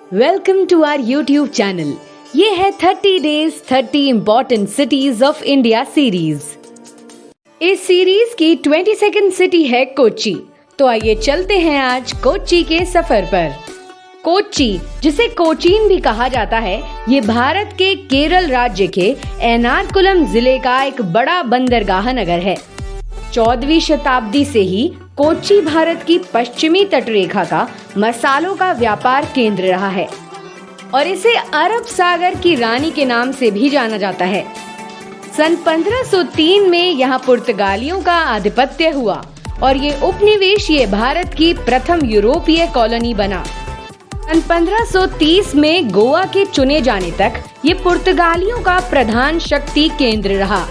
Welcome to our YouTube channel. ये है 30 days 30 important cities of India series. इस series की 22nd सिटी है कोच्चि। तो आइए चलते हैं आज कोच्चि के सफर पर। कोच्चि, जिसे कोचीन भी कहा जाता है, ये भारत के केरल राज्य के एर्नाकुलम जिले का एक बड़ा बंदरगाह नगर है। 14वीं शताब्दी से ही कोच्चि भारत की पश्चिमी तटरेखा का मसालों का व्यापार केंद्र रहा है और इसे अरब सागर की रानी के नाम से भी जाना जाता है। सन 1503 में यहाँ पुर्तगालियों का आधिपत्य हुआ और ये उपनिवेश भारत की प्रथम यूरोपीय कॉलोनी बना। सन 1530 में गोवा के चुने जाने तक ये पुर्तगालियों का प्रधान शक्ति केंद्र रहा।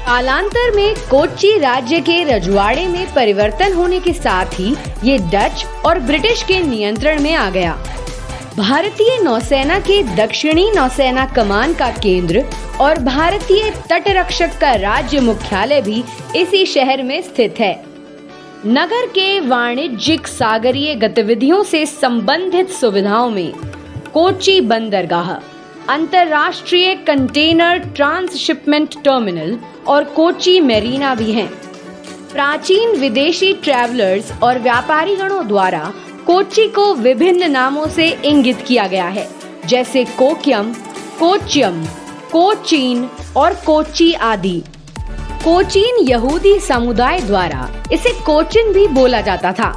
कालांतर में कोच्चि राज्य के रजवाड़े में परिवर्तन होने के साथ ही ये डच और ब्रिटिश के नियंत्रण में आ गया। भारतीय नौसेना के दक्षिणी नौसेना कमान का केंद्र और भारतीय तटरक्षक का राज्य मुख्यालय भी इसी शहर में स्थित है। नगर के वाणिज्यिक सागरीय गतिविधियों से संबंधित सुविधाओं में कोच्चि बंदरगाह, अंतर्राष्ट्रीय कंटेनर ट्रांसशिपमेंट टर्मिनल और कोच्चि मेरीना भी हैं। प्राचीन विदेशी ट्रैवलर्स और व्यापारी गणों द्वारा कोच्चि को विभिन्न नामों से इंगित किया गया है, जैसे कोक्यम, कोच्चियम, कोचीन और कोच्चि आदि। कोचीन यहूदी समुदाय द्वारा इसे कोचिन भी बोला जाता था।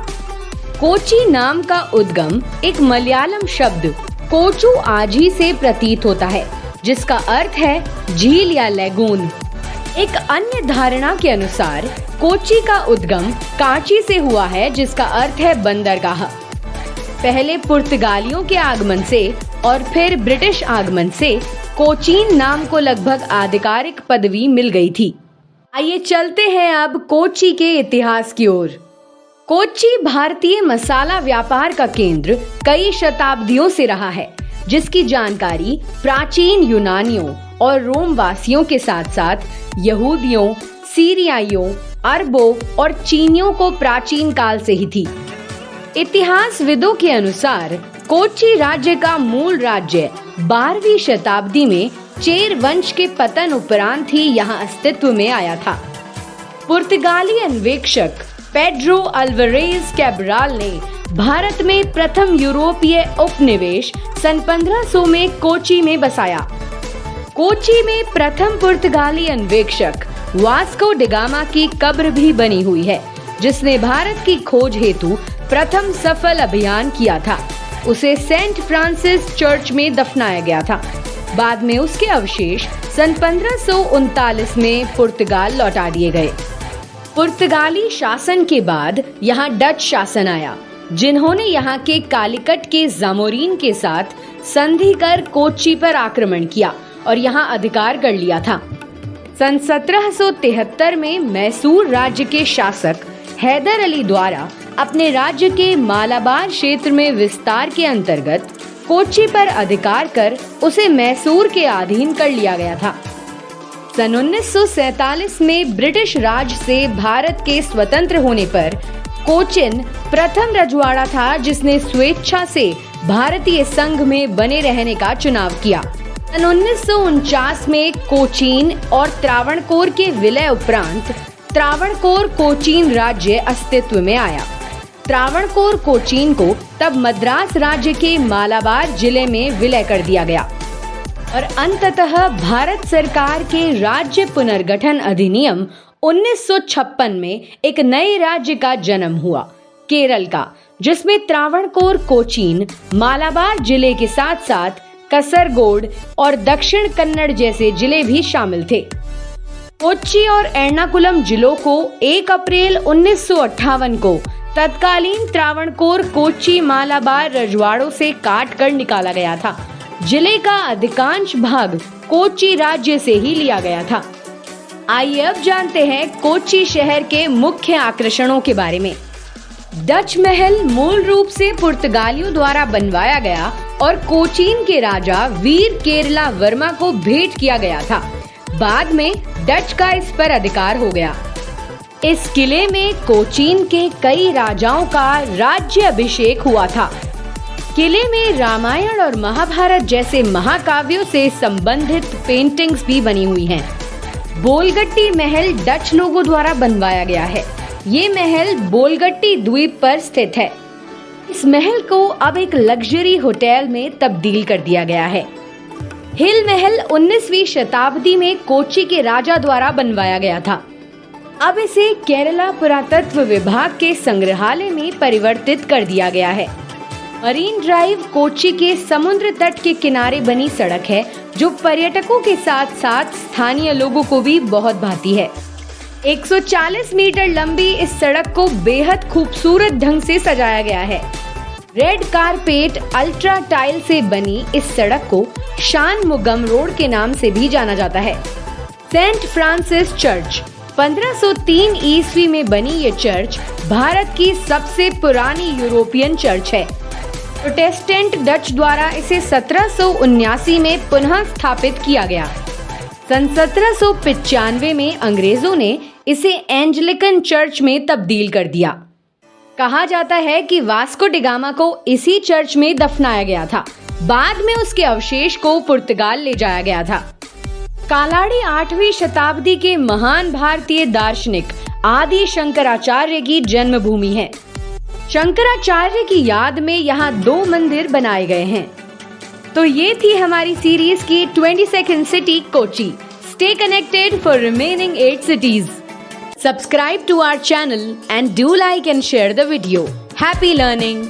कोच्चि नाम का उद्गम एक मलयालम शब्द कोचु आजी से प्रतीत होता है, जिसका अर्थ है झील या लेगून। एक अन्य धारणा के अनुसार कोच्चि का उद्गम कांची से हुआ है, जिसका अर्थ है बंदरगाह। पहले पुर्तगालियों के आगमन से और फिर ब्रिटिश आगमन से कोचीन नाम को लगभग आधिकारिक पदवी मिल गई थी। आइए चलते हैं अब कोच्चि के इतिहास की ओर। कोच्चि भारतीय मसाला व्यापार का केंद्र कई शताब्दियों से रहा है, जिसकी जानकारी प्राचीन यूनानियों और रोम वासियों के साथ साथ यहूदियों, सीरियाइयों, अरबों और चीनियों को प्राचीन काल से ही थी। इतिहासविदों के अनुसार कोच्चि राज्य का मूल राज्य 12वीं शताब्दी में चेर वंश के पतन उपरांत ही यहाँ अस्तित्व में आया था। पुर्तगाली अन्वेषक पेड्रो अल्वारेज कैब्राल ने भारत में प्रथम यूरोपीय उपनिवेश सन 1500 में कोच्चि में बसाया। कोच्चि में प्रथम पुर्तगाली अन्वेषक वास्को डी गामा की कब्र भी बनी हुई है, जिसने भारत की खोज हेतु प्रथम सफल अभियान किया था। उसे सेंट फ्रांसिस चर्च में दफनाया गया था। बाद में उसके अवशेष सन 1539 में पुर्तगाल लौटा दिए गए। पुर्तगाली शासन के बाद यहाँ डच शासन आया, जिन्होंने यहाँ के कालीकट के जामोरिन के साथ संधि कर कोच्चि पर आक्रमण किया और यहाँ अधिकार कर लिया था। सन 1773 में मैसूर राज्य के शासक हैदर अली द्वारा अपने राज्य के मालाबार क्षेत्र में विस्तार के अंतर्गत कोच्चि पर अधिकार कर उसे मैसूर के अधीन कर लिया गया था। सन 1947 में ब्रिटिश राज से भारत के स्वतंत्र होने पर कोचिन प्रथम रजवाड़ा था, जिसने स्वेच्छा से भारतीय संघ में बने रहने का चुनाव किया। सन 1949 में कोचीन और त्रावणकोर के विलय उपरांत त्रावणकोर कोचीन राज्य अस्तित्व में आया। त्रावणकोर कोचीन को तब मद्रास राज्य के मालाबार जिले में विलय कर दिया गया और अंततः भारत सरकार के राज्य पुनर्गठन अधिनियम 1956 में एक नए राज्य का जन्म हुआ, केरल का, जिसमें त्रावणकोर कोचीन, मालाबार जिले के साथ साथ कसरगोड और दक्षिण कन्नड़ जैसे जिले भी शामिल थे। कोच्चि और एर्नाकुलम जिलों को 1 अप्रैल 1958 को तत्कालीन त्रावणकोर कोच्चि मालाबार रजवाड़ों से काट कर निकाला गया था। जिले का अधिकांश भाग कोच्चि राज्य से ही लिया गया था। आइए अब जानते हैं कोच्चि शहर के मुख्य आकर्षणों के बारे में। डच महल मूल रूप से पुर्तगालियों द्वारा बनवाया गया और कोचीन के राजा वीर केरला वर्मा को भेंट किया गया था। बाद में डच का इस पर अधिकार हो गया। इस किले में कोचीन के कई राजाओं का राज्य अभिषेक हुआ था। किले में रामायण और महाभारत जैसे महाकाव्यों से संबंधित पेंटिंग्स भी बनी हुई हैं। बोलगट्टी महल डच लोगों द्वारा बनवाया गया है। ये महल बोलगट्टी द्वीप पर स्थित है। इस महल को अब एक लग्जरी होटल में तब्दील कर दिया गया है। हिल महल 19वीं शताब्दी में कोच्चि के राजा द्वारा बनवाया गया था। अब इसे केरला पुरातत्व विभाग के संग्रहालय में परिवर्तित कर दिया गया है। मरीन ड्राइव कोच्चि के समुद्र तट के किनारे बनी सड़क है, जो पर्यटकों के साथ साथ स्थानीय लोगों को भी बहुत भाती है। 140 मीटर लंबी इस सड़क को बेहद खूबसूरत ढंग से सजाया गया है। रेड कारपेट अल्ट्रा टाइल से बनी इस सड़क को शानमुगम रोड के नाम से भी जाना जाता है। सेंट फ्रांसिस चर्च 1503 ईस्वी में बनी ये चर्च भारत की सबसे पुरानी यूरोपियन चर्च है। प्रोटेस्टेंट डच द्वारा इसे 1779 में पुनः स्थापित किया गया। सन 1795 में अंग्रेजों ने इसे एंजेलिकन चर्च में तब्दील कर दिया। कहा जाता है कि वास्को डी गामा को इसी चर्च में दफनाया गया था। बाद में उसके अवशेष को पुर्तगाल ले जाया गया था। कालाड़ी 8वीं शताब्दी के महान भारतीय दार्शनिक आदि शंकराचार्य की जन्मभूमि है। शंकराचार्य की याद में यहाँ 2 मंदिर बनाए गए हैं। तो ये थी हमारी सीरीज की 22nd city Kochi. Stay connected for remaining 8 cities. Subscribe to our channel and do like and share the video. Happy learning!